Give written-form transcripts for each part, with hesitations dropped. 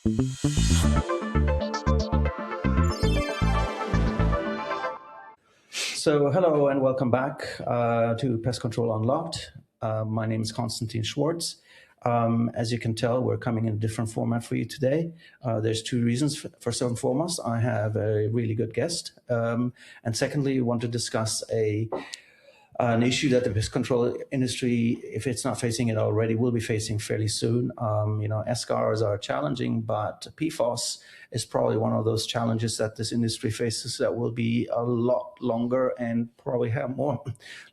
So hello and welcome back to Pest Control Unlocked. My name is Konstantin Schwartz. As you can tell, we're coming in a different format for you today. There's two reasons. First and foremost, I have a really good guest. And secondly, we want to discuss an issue that the pest control industry, if it's not facing it already, will be facing fairly soon. SCARs are challenging, but PFAS is probably one of those challenges that this industry faces that will be a lot longer and probably have more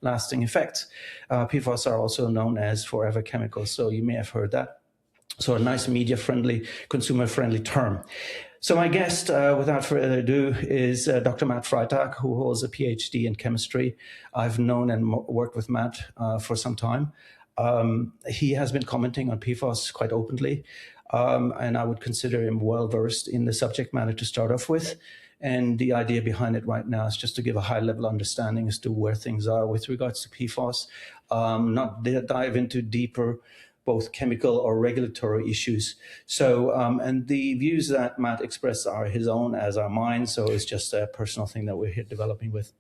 lasting effects. PFAS are also known as forever chemicals, so you may have heard that. So a nice media-friendly, consumer-friendly term. So my guest, without further ado, is Dr. Matt Freitag, who holds a PhD in chemistry. I've known and worked with Matt for some time. He has been commenting on PFAS quite openly, and I would consider him well-versed in the subject matter to start off with. And the idea behind it right now is just to give a high-level understanding as to where things are with regards to PFAS, not dive into deeper both chemical or regulatory issues. So, and the views that Matt expressed are his own as are mine. So it's just a personal thing that we're here developing with.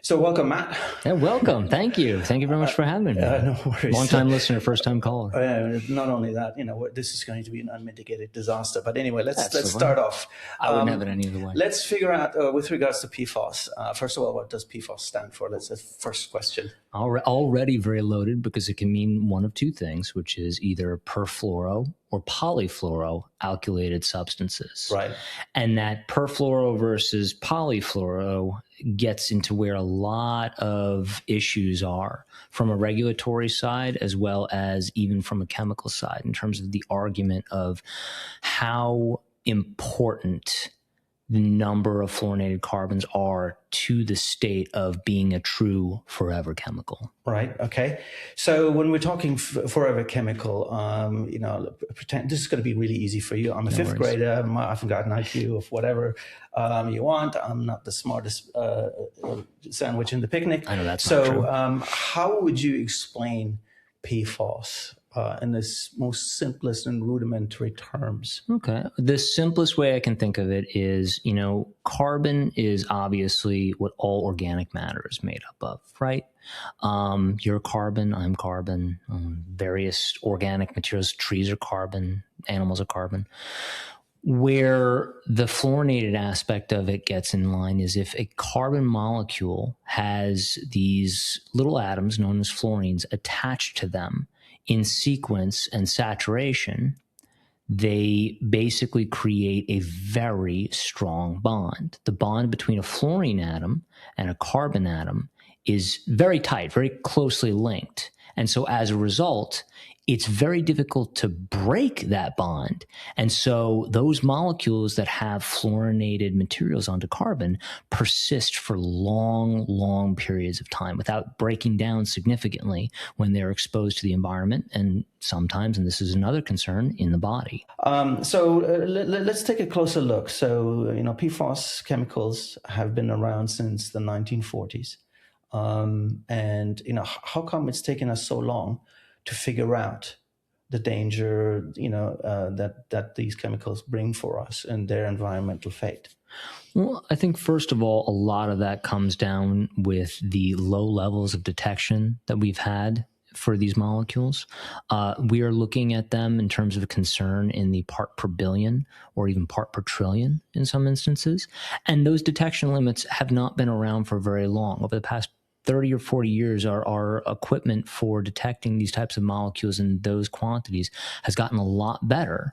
So welcome, Matt. Yeah, welcome. Thank you. Thank you very much for having me. No worries. Long-time listener, first-time caller. Not only that, this is going to be an unmitigated disaster. But anyway, let's start off. I wouldn't have it any other way. Let's figure out, with regards to PFAS, first of all, what does PFAS stand for? That's the first question. Already very loaded because it can mean one of two things, which is either perfluoro or polyfluoroalkylated substances. Right. And that perfluoro versus polyfluoro gets into where a lot of issues are from a regulatory side as well as even from a chemical side in terms of the argument of how important the number of fluorinated carbons are to the state of being a true forever chemical. Right. Okay. So when we're talking forever chemical, pretend this is going to be really easy for you. I'm a fifth grader. I've got an IQ of whatever you want. I'm not the smartest sandwich in the picnic. I know that's so. Not true. How would you explain PFAS? In this most simplest and rudimentary terms? Okay. The simplest way I can think of it is, carbon is obviously what all organic matter is made up of, right? You're carbon, I'm carbon, various organic materials, trees are carbon, animals are carbon. Where the fluorinated aspect of it gets in line is if a carbon molecule has these little atoms known as fluorines attached to them in sequence and saturation, they basically create a very strong bond. The bond between a fluorine atom and a carbon atom is very tight, very closely linked. And so as a result, it's very difficult to break that bond. And so those molecules that have fluorinated materials onto carbon persist for long, long periods of time without breaking down significantly when they're exposed to the environment and sometimes, and this is another concern, in the body. Let's take a closer look. So, PFAS chemicals have been around since the 1940s. And how come it's taken us so long to figure out the danger, that these chemicals bring for us and their environmental fate? Well, I think first of all, a lot of that comes down with the low levels of detection that we've had for these molecules. We are looking at them in terms of concern in the part per billion or even part per trillion in some instances. And those detection limits have not been around for very long. Over the past 30 or 40 years, our equipment for detecting these types of molecules in those quantities has gotten a lot better.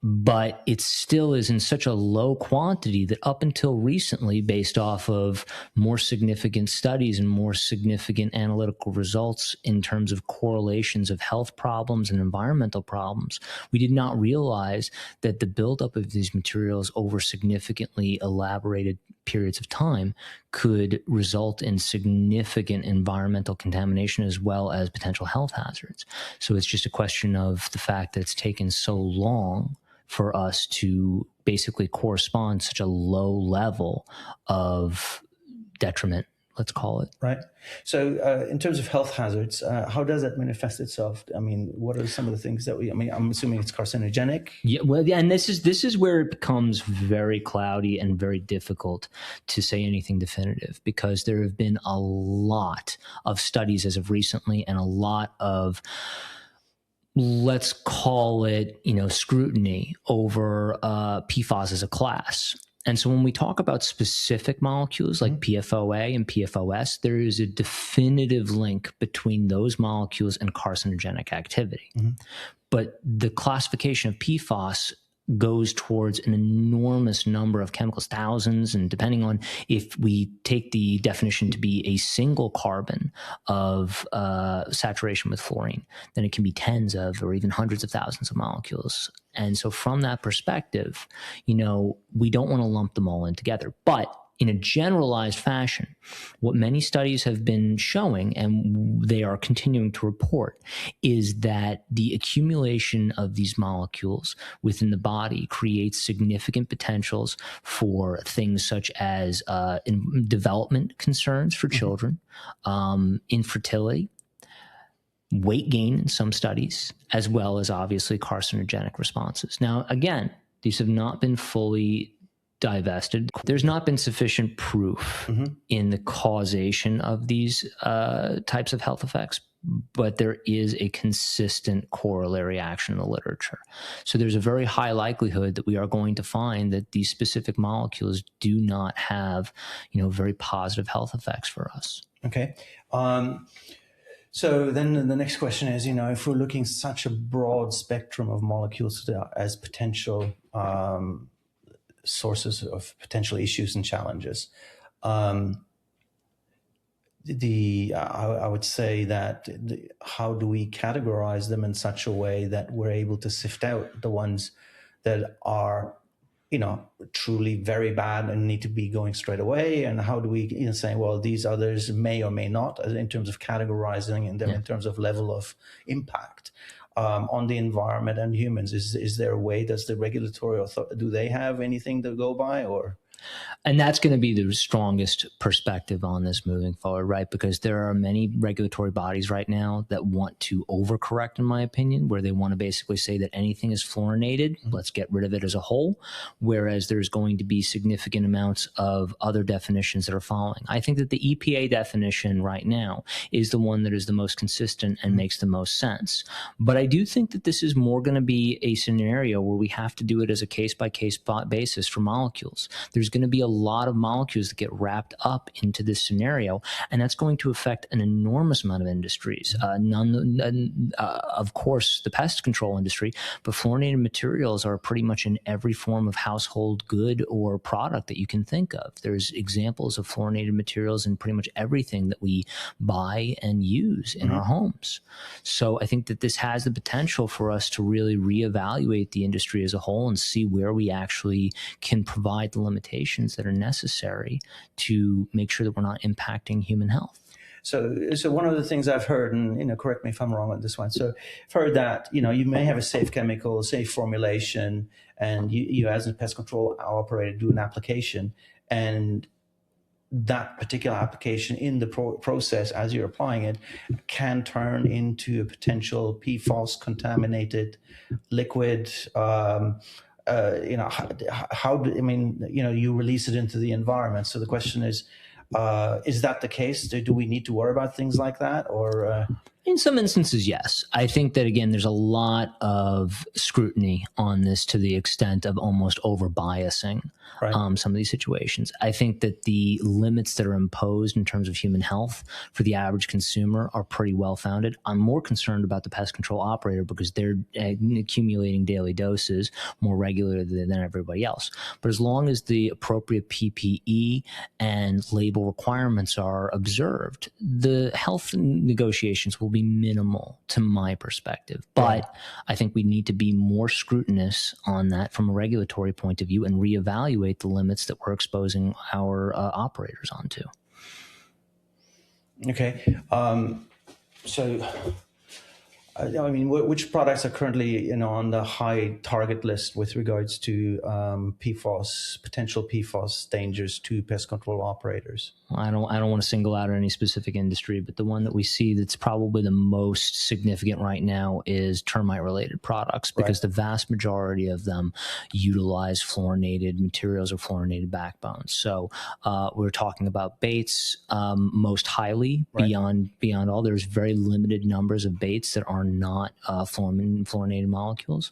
But it still is in such a low quantity that up until recently, based off of more significant studies and more significant analytical results in terms of correlations of health problems and environmental problems, we did not realize that the buildup of these materials over significantly elaborated periods of time could result in significant environmental contamination as well as potential health hazards. So it's just a question of the fact that it's taken so long for us to basically correspond such a low level of detriment, let's call it. Right. So in terms of health hazards, how does that manifest itself? I mean, what are some of the things that I'm assuming it's carcinogenic. Yeah, well, yeah, and this is where it becomes very cloudy and very difficult to say anything definitive, because there have been a lot of studies as of recently and a lot of, let's call it, scrutiny over PFAS as a class. And so when we talk about specific molecules like PFOA and PFOS, there is a definitive link between those molecules and carcinogenic activity. But the classification of PFAS goes towards an enormous number of chemicals, thousands, and depending on if we take the definition to be a single carbon of saturation with fluorine, then it can be tens of or even hundreds of thousands of molecules. And so from that perspective, we don't want to lump them all in together. But in a generalized fashion, what many studies have been showing, and they are continuing to report, is that the accumulation of these molecules within the body creates significant potentials for things such as development concerns for children, infertility, weight gain in some studies, as well as obviously carcinogenic responses. Now, again, these have not been fully divested. There's not been sufficient proof in the causation of these types of health effects, but there is a consistent corollary action in the literature. So there's a very high likelihood that we are going to find that these specific molecules do not have, very positive health effects for us. Okay. So then the next question is, if we're looking such a broad spectrum of molecules as potential sources of potential issues and challenges, I would say that how do we categorize them in such a way that we're able to sift out the ones that are, truly very bad and need to be going straight away? And how do we say, well, these others may or may not, in terms of categorizing them in terms of level of impact on the environment and humans? Is there a way? Does the regulatory authority, do they have anything to go by, or? And that's going to be the strongest perspective on this moving forward, right? Because there are many regulatory bodies right now that want to overcorrect, in my opinion, where they want to basically say that anything is fluorinated, let's get rid of it as a whole, whereas there's going to be significant amounts of other definitions that are following. I think that the EPA definition right now is the one that is the most consistent and makes the most sense. But I do think that this is more going to be a scenario where we have to do it as a case-by-case basis for molecules. There's going to be a lot of molecules that get wrapped up into this scenario, and that's going to affect an enormous amount of industries. Of course, the pest control industry, but fluorinated materials are pretty much in every form of household good or product that you can think of. There's examples of fluorinated materials in pretty much everything that we buy and use in our homes. So I think that this has the potential for us to really reevaluate the industry as a whole and see where we actually can provide the limitations that are necessary to make sure that we're not impacting human health. So one of the things I've heard, and correct me if I'm wrong on this one. So I've heard that you may have a safe chemical, safe formulation, and you as a pest control operator do an application, and that particular application in the process as you're applying it can turn into a potential PFAS contaminated liquid. You release it into the environment. So the question is that the case? Do we need to worry about things like that, or? In some instances, yes. I think that, again, there's a lot of scrutiny on this to the extent of almost over-biasing some of these situations. I think that the limits that are imposed in terms of human health for the average consumer are pretty well-founded. I'm more concerned about the pest control operator because they're accumulating daily doses more regularly than everybody else. But as long as the appropriate PPE and label requirements are observed, the health negotiations will be minimal to my perspective. But I think we need to be more scrutinous on that from a regulatory point of view and reevaluate the limits that we're exposing our operators onto. Okay. So I mean, which products are currently, on the high target list with regards to PFAS, potential PFAS dangers to pest control operators? I don't want to single out any specific industry, but the one that we see that's probably the most significant right now is termite related products, because the vast majority of them utilize fluorinated materials or fluorinated backbones. So we're talking about baits most highly. Beyond all, there's very limited numbers of baits that are not fluorinated molecules.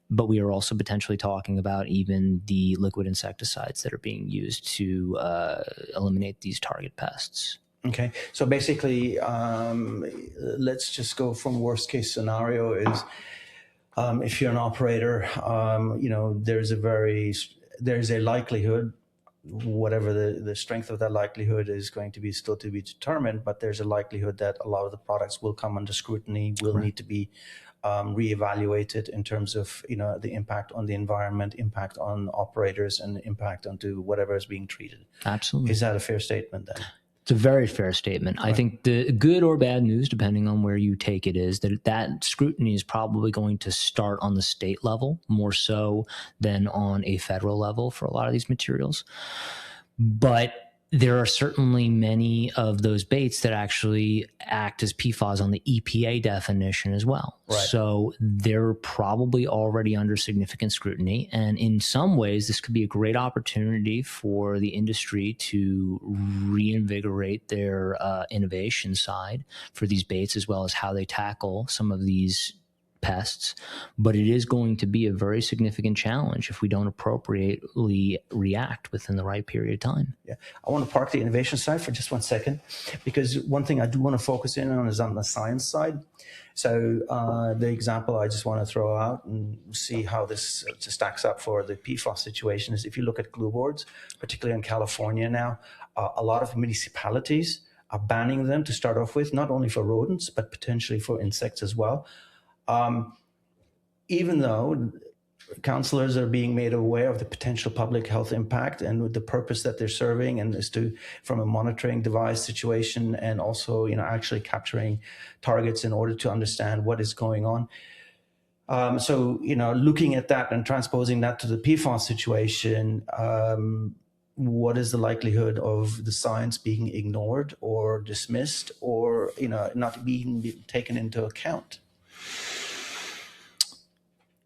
But we are also potentially talking about even the liquid insecticides that are being used to eliminate these target pests. Okay, so basically, let's just go from worst case scenario is if you're an operator, there's a likelihood, whatever the strength of that likelihood is going to be still to be determined, but there's a likelihood that a lot of the products will come under scrutiny, will need to be reevaluated in terms of the impact on the environment, impact on operators, and impact onto whatever is being treated. Absolutely. Is that a fair statement then? It's a very fair statement. I think the good or bad news, depending on where you take it, is that scrutiny is probably going to start on the state level more so than on a federal level for a lot of these materials. But there are certainly many of those baits that actually act as PFAS on the EPA definition as well. So they're probably already under significant scrutiny. And in some ways, this could be a great opportunity for the industry to reinvigorate their innovation side for these baits, as well as how they tackle some of these pests. But it is going to be a very significant challenge if we don't appropriately react within the right period of time. Yeah, I want to park the innovation side for just 1 second, because one thing I do want to focus in on is on the science side. So the example I just want to throw out and see how this stacks up for the PFAS situation is, if you look at glue boards, particularly in California now, a lot of municipalities are banning them to start off with, not only for rodents, but potentially for insects as well. Even though counselors are being made aware of the potential public health impact and the purpose that they're serving, and is to, from a monitoring device situation, and also actually capturing targets in order to understand what is going on. So looking at that and transposing that to the PFAS situation, what is the likelihood of the science being ignored or dismissed, or not being taken into account?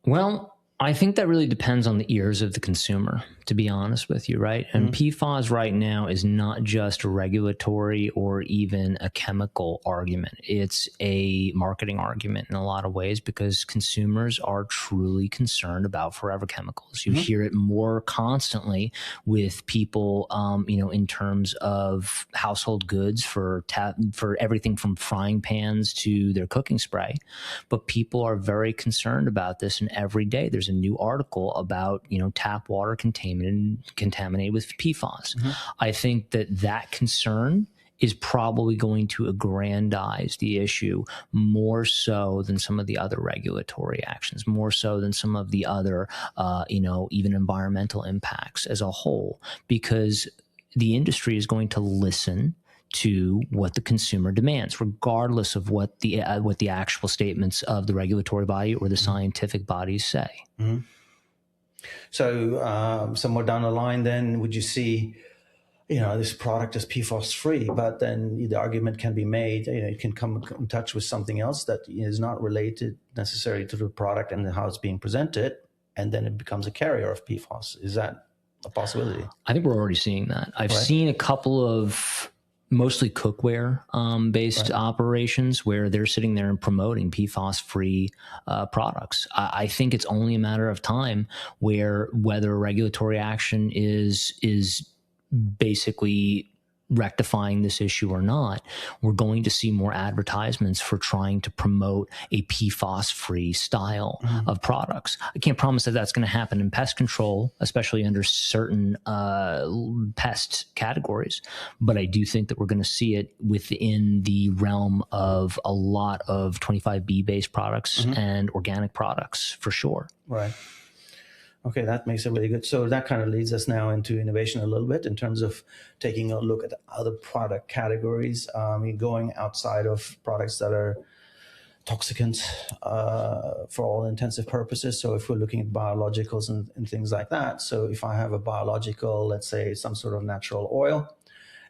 Well, I think that really depends on the ears of the consumer, to be honest with you, right? And PFAS right now is not just a regulatory or even a chemical argument. It's a marketing argument in a lot of ways, because consumers are truly concerned about forever chemicals. You hear it more constantly with people, in terms of household goods for everything from frying pans to their cooking spray. But people are very concerned about this, and every day there's a new article about tap water contaminated with PFAS. I think that concern is probably going to aggrandize the issue more so than some of the other regulatory actions, more so than some of the other even environmental impacts as a whole, because the industry is going to listen to what the consumer demands, regardless of what the actual statements of the regulatory body or the scientific bodies say. So somewhere down the line, then, would you see, this product is PFAS free, but then the argument can be made, it can come in touch with something else that is not related necessarily to the product and how it's being presented, and then it becomes a carrier of PFAS. Is that a possibility? I think we're already seeing that. I've seen a couple of mostly cookware based operations where they're sitting there and promoting PFAS free products. I think it's only a matter of time whether regulatory action is basically rectifying this issue or not, we're going to see more advertisements for trying to promote a PFAS-free style of products. I can't promise that that's going to happen in pest control, especially under certain pest categories, but I do think that we're going to see it within the realm of a lot of 25B-based products and organic products for sure. Right. Okay, that makes it really good. So that kind of leads us now into innovation a little bit in terms of taking a look at other product categories, going outside of products that are toxicant for all intensive purposes. So if we're looking at biologicals and things like that, so if I have a biological, let's say some sort of natural oil,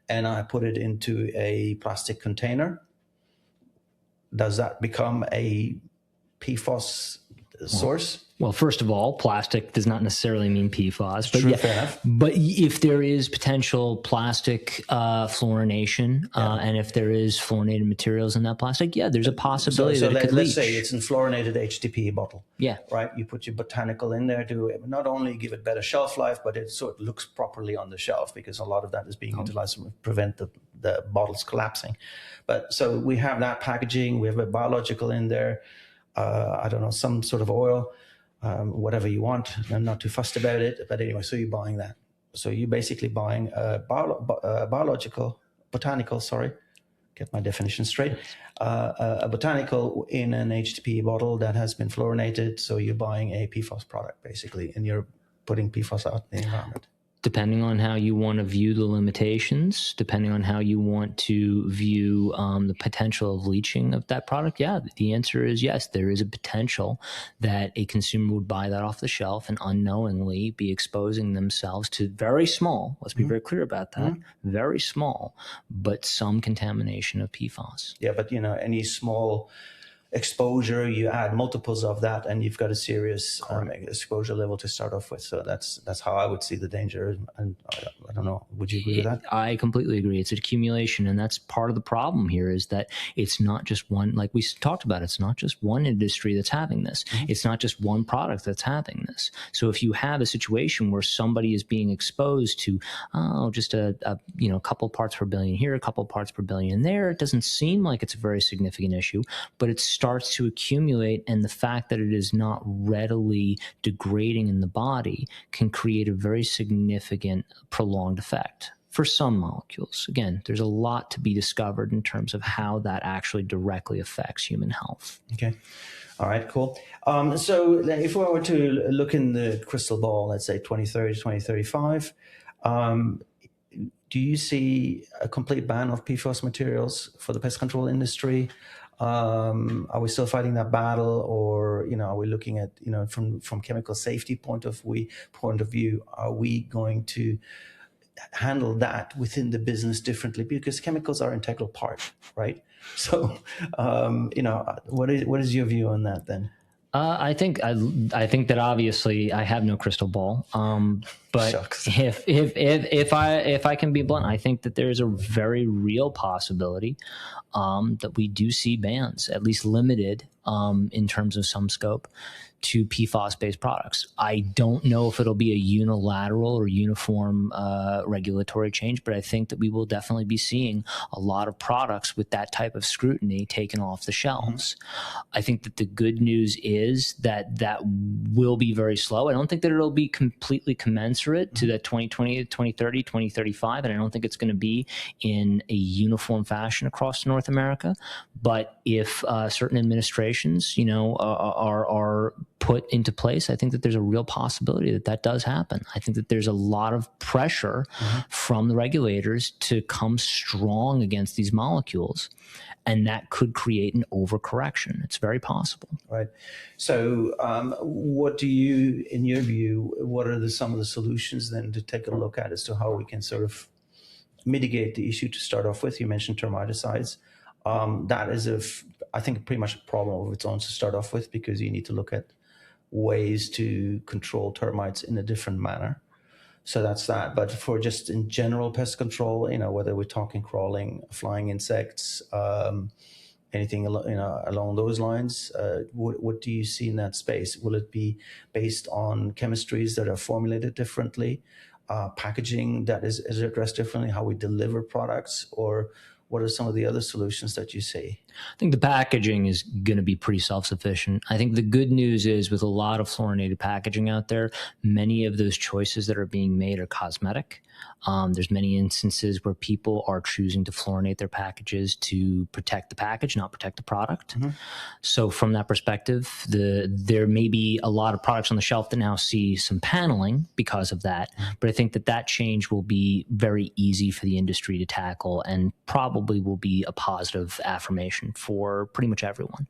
and I put it into a plastic container, does that become a PFAS source? Well, first of all, plastic does not necessarily mean PFAS, but True, fair enough. But if there is potential plastic fluorination, and if there is fluorinated materials in that plastic, there's a possibility that it could let's leach. say it's in fluorinated HDPE bottle. Yeah. Right. You put your botanical in there to not only give it better shelf life, but it looks properly on the shelf, because a lot of that is being utilized to prevent the bottles collapsing. But so we have that packaging, we have a biological in there, I don't know, some sort of oil. Whatever you want. I'm not too fussed about it. But anyway, so you're buying that. So you're basically buying a botanical, get my definition straight, a botanical in an HDPE bottle that has been fluorinated. So you're buying a PFAS product, basically, and you're putting PFAS out in the environment. Depending on how you want to view the limitations, depending on how you want to view the potential of leaching of that product, the answer is yes. There is a potential that a consumer would buy that off the shelf and unknowingly be exposing themselves to very small, let's be very clear about that, very small, but some contamination of PFAS. Yeah, but any small exposure, you add multiples of that, and you've got a serious exposure level to start off with. So that's how I would see the danger. And I don't know, would you agree with that? I completely agree. It's an accumulation, and that's part of the problem here, is that it's not just one, like we talked about, it's not just one industry that's having this. It's not just one product that's having this. So if you have a situation where somebody is being exposed to just a couple parts per billion here, a couple parts per billion there, it doesn't seem like it's a very significant issue, but it's starts to accumulate, and the fact that it is not readily degrading in the body can create a very significant prolonged effect for some molecules. Again, there's a lot to be discovered in terms of how that actually directly affects human health. Okay. All right, cool. So if we were to look in the crystal ball, let's say 2030, 2035, do you see a complete ban of PFAS materials for the pest control industry? Are we still fighting that battle, or are we looking at from chemical safety point of view, are we going to handle that within the business differently? Because chemicals are an integral part, right? So what is your view on that then? I think that obviously I have no crystal ball. But Shucks. if I can be blunt, I think that there's a very real possibility that we do see bans, at least limited in terms of some scope, to PFAS-based products. I don't know if it'll be a unilateral or uniform regulatory change, but I think that we will definitely be seeing a lot of products with that type of scrutiny taken off the shelves. I think that the good news is that will be very slow. I don't think that it'll be completely commensurate to the 2020, 2030, 2035, and I don't think it's going to be in a uniform fashion across North America. But if certain administrations, are put into place, I think that there's a real possibility that does happen. I think that there's a lot of pressure from the regulators to come strong against these molecules, and that could create an overcorrection. It's very possible. Right. So what do you, in your view, what are some of the solutions then to take a look at as to how we can sort of mitigate the issue to start off with? You mentioned termiticides. That is, I think, pretty much a problem of its own to start off with, because you need to look at ways to control termites in a different manner. So that's that. But for just in general pest control, whether we're talking crawling, flying insects, anything along those lines, what do you see in that space? Will it be based on chemistries that are formulated differently, packaging that is addressed differently, how we deliver products, or what are some of the other solutions that you see? I think the packaging is going to be pretty self-sufficient. I think the good news is, with a lot of fluorinated packaging out there, many of those choices that are being made are cosmetic. There's many instances where people are choosing to fluorinate their packages to protect the package, not protect the product. So from that perspective, there may be a lot of products on the shelf that now see some paneling because of that. But I think that change will be very easy for the industry to tackle, and probably will be a positive affirmation solution for pretty much everyone.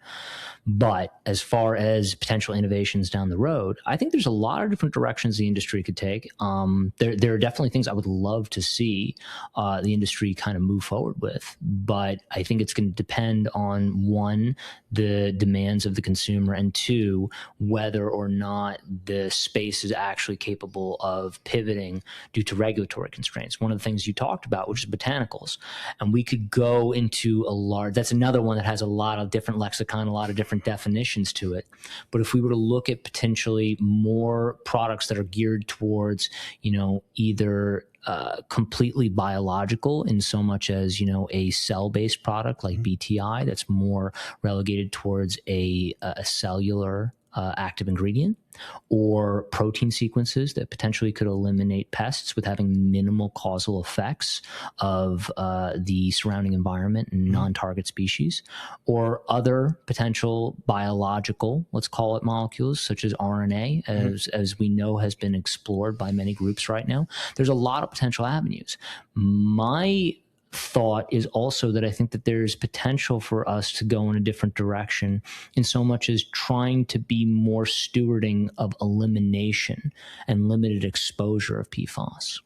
But as far as potential innovations down the road, I think there's a lot of different directions the industry could take. There are definitely things I would love to see the industry kind of move forward with. But I think it's going to depend on, one, the demands of the consumer, and two, whether or not the space is actually capable of pivoting due to regulatory constraints. One of the things you talked about, which is botanicals, and we could go into that's another one that has a lot of different lexicon, a lot of different definitions to it. But if we were to look at potentially more products that are geared towards, either completely biological in so much as, a cell-based product like BTI that's more relegated towards a cellular active ingredient, or protein sequences that potentially could eliminate pests with having minimal causal effects of the surrounding environment and non-target species, or other potential biological, let's call it, molecules such as RNA, as we know has been explored by many groups right now. There's a lot of potential avenues. My thought is also that I think that there's potential for us to go in a different direction in so much as trying to be more stewarding of elimination and limited exposure of PFAS.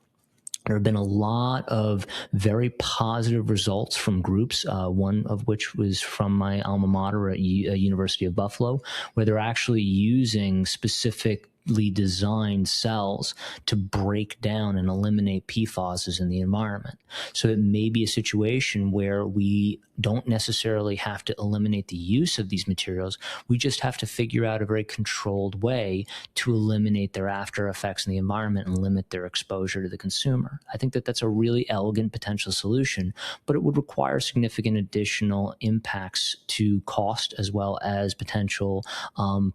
There have been a lot of very positive results from groups, one of which was from my alma mater at University of Buffalo, where they're actually using specific designed cells to break down and eliminate PFAS in the environment. So it may be a situation where we don't necessarily have to eliminate the use of these materials. We just have to figure out a very controlled way to eliminate their after effects in the environment and limit their exposure to the consumer. I think that that's a really elegant potential solution, but it would require significant additional impacts to cost as well as potential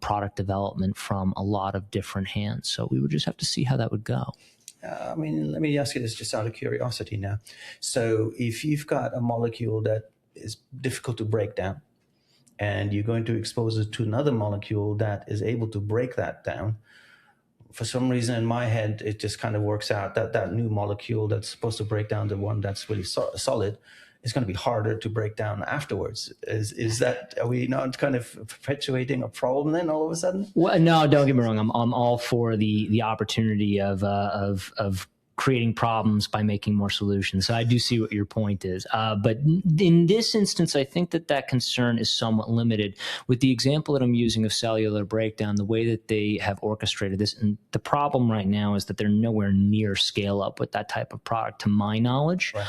product development from a lot of different hands. So we would just have to see how that would go. Let me ask you this just out of curiosity now. So if you've got a molecule that is difficult to break down and you're going to expose it to another molecule that is able to break that down, for some reason in my head, it just kind of works out that that new molecule that's supposed to break down the one that's really solid is going to be harder to break down afterwards. Is that, are we not kind of perpetuating a problem then all of a sudden? Well, no, don't get me wrong. I'm all for the opportunity of creating problems by making more solutions. So I do see what your point is. But in this instance, I think that concern is somewhat limited with the example that I'm using of cellular breakdown, the way that they have orchestrated this. And the problem right now is that they're nowhere near scale up with that type of product, to my knowledge. Right.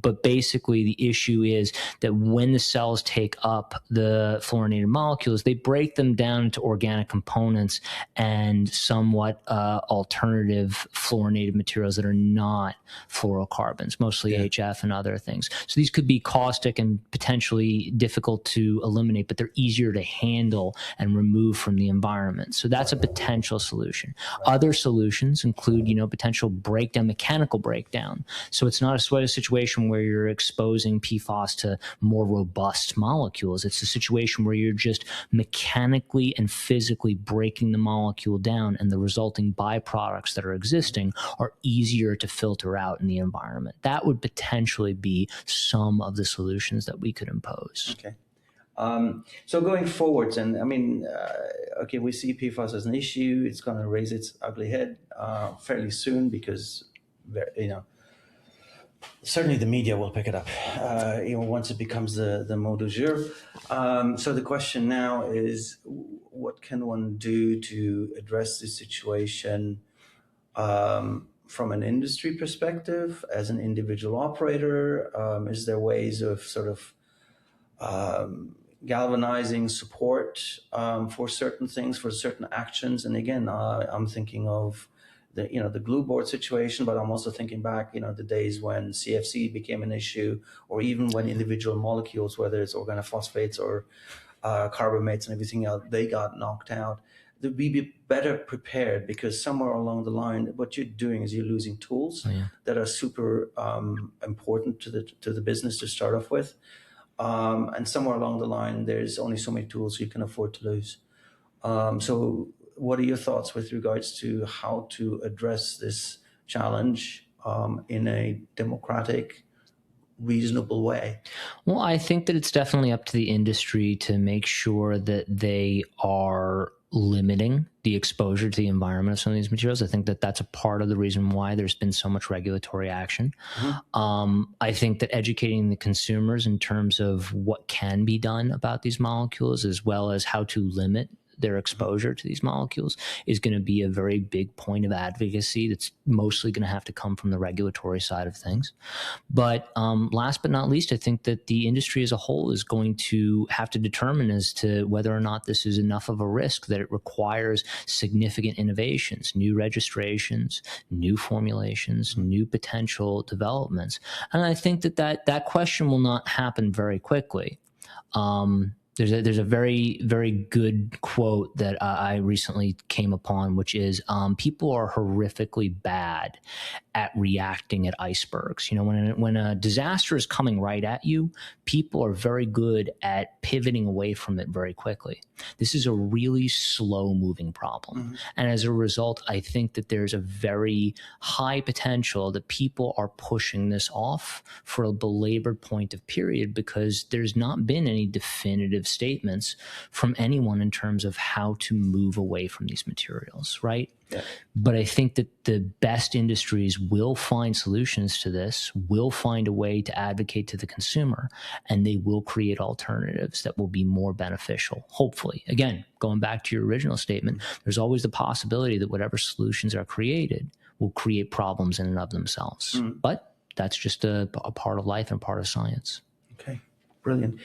But basically the issue is that when the cells take up the fluorinated molecules, they break them down into organic components and somewhat alternative fluorinated materials that are not fluorocarbons, mostly HF and other things. So these could be caustic and potentially difficult to eliminate, but they're easier to handle and remove from the environment. So that's a potential solution. Other solutions include, potential breakdown, mechanical breakdown. So it's not a situation where you're exposing PFAS to more robust molecules. It's a situation where you're just mechanically and physically breaking the molecule down, and the resulting byproducts that are existing are easier to filter out in the environment. That would potentially be some of the solutions that we could impose. Okay. So going forwards, and we see PFAS as an issue. It's going to raise its ugly head fairly soon because, certainly the media will pick it up, once it becomes the mot du jour. So the question now is, what can one do to address this situation from an industry perspective, as an individual operator? Is there ways of sort of galvanizing support for certain things, for certain actions? And again, I'm thinking of the glue board situation, but I'm also thinking back, the days when CFC became an issue, or even when individual molecules, whether it's organophosphates or carbamates and everything else, they got knocked out. We'd be better prepared, because somewhere along the line, what you're doing is you're losing tools that are super important to the business to start off with. And somewhere along the line, there's only so many tools you can afford to lose. So what are your thoughts with regards to how to address this challenge in a democratic, reasonable way? Well, I think that it's definitely up to the industry to make sure that they are limiting the exposure to the environment of some of these materials. I think that that's a part of the reason why there's been so much regulatory action. I think that educating the consumers in terms of what can be done about these molecules, as well as how to limit their exposure to these molecules, is going to be a very big point of advocacy that's mostly going to have to come from the regulatory side of things. But last but not least, I think that the industry as a whole is going to have to determine as to whether or not this is enough of a risk that it requires significant innovations, new registrations, new formulations, new potential developments. And I think that question will not happen very quickly. There's a very, very good quote that I recently came upon, which is people are horrifically bad at reacting at icebergs. When a disaster is coming right at you, people are very good at pivoting away from it very quickly. This is a really slow moving problem. And as a result, I think that there's a very high potential that people are pushing this off for a belabored point of period, because there's not been any definitive statements from anyone in terms of how to move away from these materials, right? Yeah. But I think that the best industries will find solutions to this, will find a way to advocate to the consumer, and they will create alternatives that will be more beneficial, hopefully. Again, going back to your original statement, there's always the possibility that whatever solutions are created will create problems in and of themselves. But that's just a part of life and part of science. Okay, brilliant.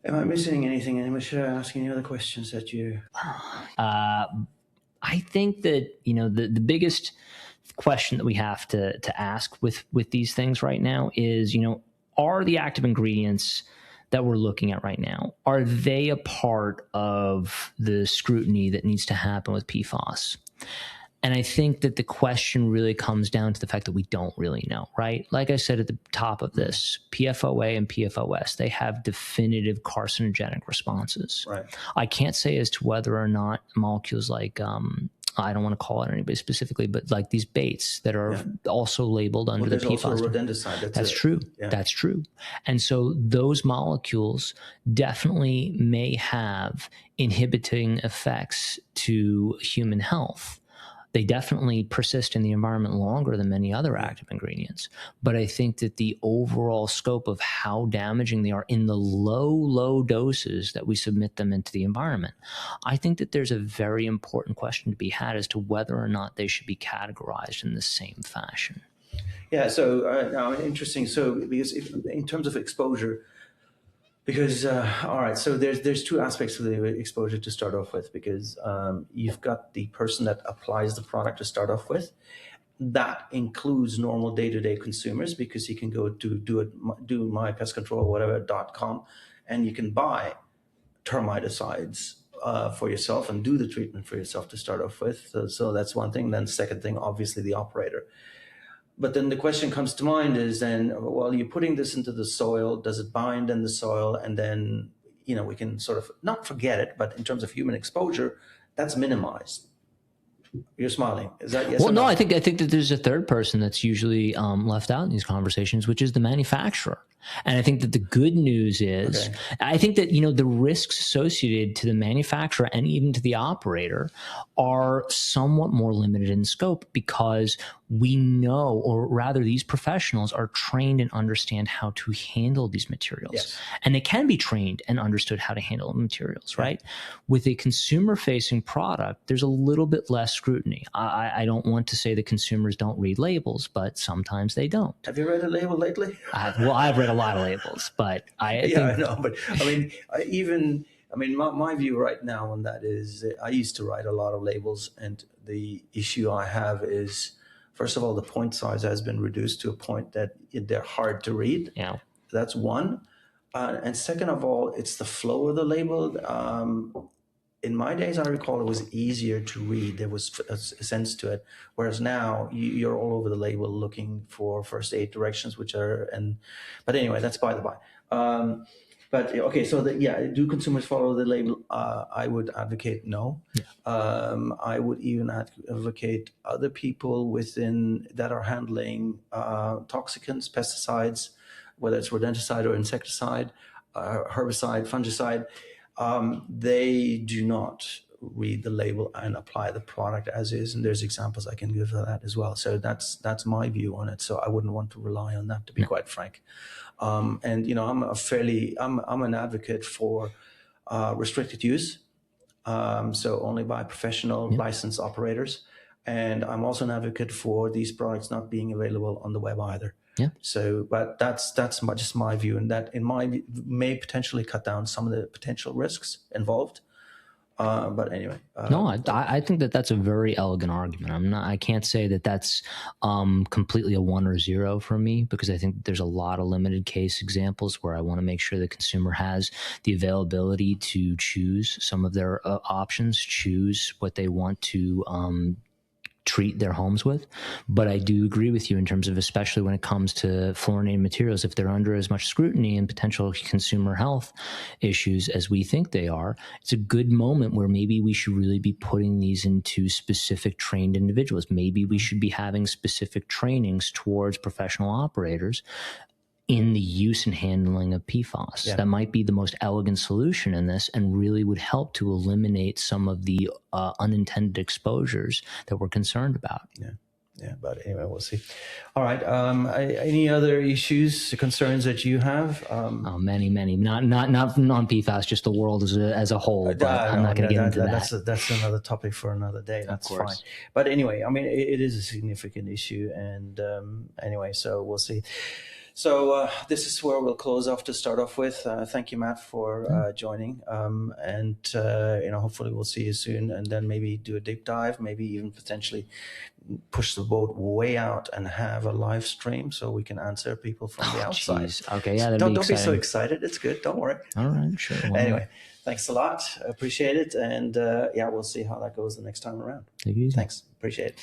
Am I missing anything? Am I asking any other questions that you... I think that, the biggest question that we have to ask with these things right now is, are the active ingredients that we're looking at right now, are they a part of the scrutiny that needs to happen with PFAS? And I think that the question really comes down to the fact that we don't really know, right? Like I said at the top of this, PFOA and PFOS, they have definitive carcinogenic responses. Right. I can't say as to whether or not molecules like, I don't want to call it anybody specifically, but like these baits that are also labeled under the PFAS. Also rodenticide. That's true. Yeah. That's true. And so those molecules definitely may have inhibiting effects to human health. They definitely persist in the environment longer than many other active ingredients. But I think that the overall scope of how damaging they are in the low doses that we submit them into the environment, I think that there's a very important question to be had as to whether or not they should be categorized in the same fashion. Yeah, so interesting. So because in terms of exposure, because, all right, so there's two aspects to the exposure to start off with, because you've got the person that applies the product to start off with. That includes normal day-to-day consumers, because you can go to do mypestcontrol or whatever.com, and you can buy termiticides for yourself and do the treatment for yourself to start off with. So that's one thing. Then the second thing, obviously the operator. But then the question comes to mind is then, well, you're putting this into the soil, does it bind in the soil? And then, we can sort of not forget it, but in terms of human exposure, that's minimized. You're smiling. Is that yes? Well, no, I think that there's a third person that's usually left out in these conversations, which is the manufacturer. And I think that the good news is, I think that, the risks associated to the manufacturer and even to the operator are somewhat more limited in scope, because we know, or rather these professionals are trained and understand how to handle these materials. Yes. And they can be trained and understood how to handle materials, right? With a consumer-facing product, there's a little bit less scrutiny. I don't want to say that consumers don't read labels, but sometimes they don't. Have you read a label lately? I've read a lot of labels, but I know. But my view right now on that is, I used to write a lot of labels, and the issue I have is, first of all, the point size has been reduced to a point that they're hard to read. Yeah, that's one. And second of all, it's the flow of the label. In my days, I recall it was easier to read. There was a sense to it. Whereas now you're all over the label looking for first aid directions, but anyway, that's by the by. But okay, so do consumers follow the label? I would advocate no. Yeah. I would even advocate other people within that are handling toxicants, pesticides, whether it's rodenticide or insecticide, herbicide, fungicide, they do not read the label and apply the product as is. And there's examples I can give of that as well. So that's my view on it. So I wouldn't want to rely on that, to be quite frank. And, you know, I'm an advocate for restricted use. So only by professional licensed operators. And I'm also an advocate for these products not being available on the web either. Yeah. So, but that's just my view, and that in my view may potentially cut down some of the potential risks involved. But anyway, no, I think that that's a very elegant argument. I can't say that that's completely a 1 or 0 for me, because I think there's a lot of limited case examples where I want to make sure the consumer has the availability to choose some of their options, choose what they want to treat their homes with. But I do agree with you in terms of, especially when it comes to fluorinated materials, if they're under as much scrutiny and potential consumer health issues as we think they are, it's a good moment where maybe we should really be putting these into specific trained individuals. Maybe we should be having specific trainings towards professional operators in the use and handling of PFAS. That might be the most elegant solution in this, and really would help to eliminate some of the unintended exposures that we're concerned about. Yeah, but anyway, we'll see. All right. Any other issues, concerns that you have? Many. Not on PFAS, just the world as a whole. But I'm not going to get into that. That's another topic for another day. That's fine. But anyway, I mean, it is a significant issue, and anyway, so we'll see. So this is where we'll close off to start off with. Thank you, Matt, for joining. And you know, hopefully we'll see you soon, and then maybe do a deep dive, maybe even potentially push the boat way out and have a live stream so we can answer people from the outside. Geez. Okay, yeah, don't be so excited. It's good. Don't worry. All right, sure. Anyway, thanks a lot. Appreciate it. And yeah, we'll see how that goes the next time around. Take it easy. Thanks. Appreciate it.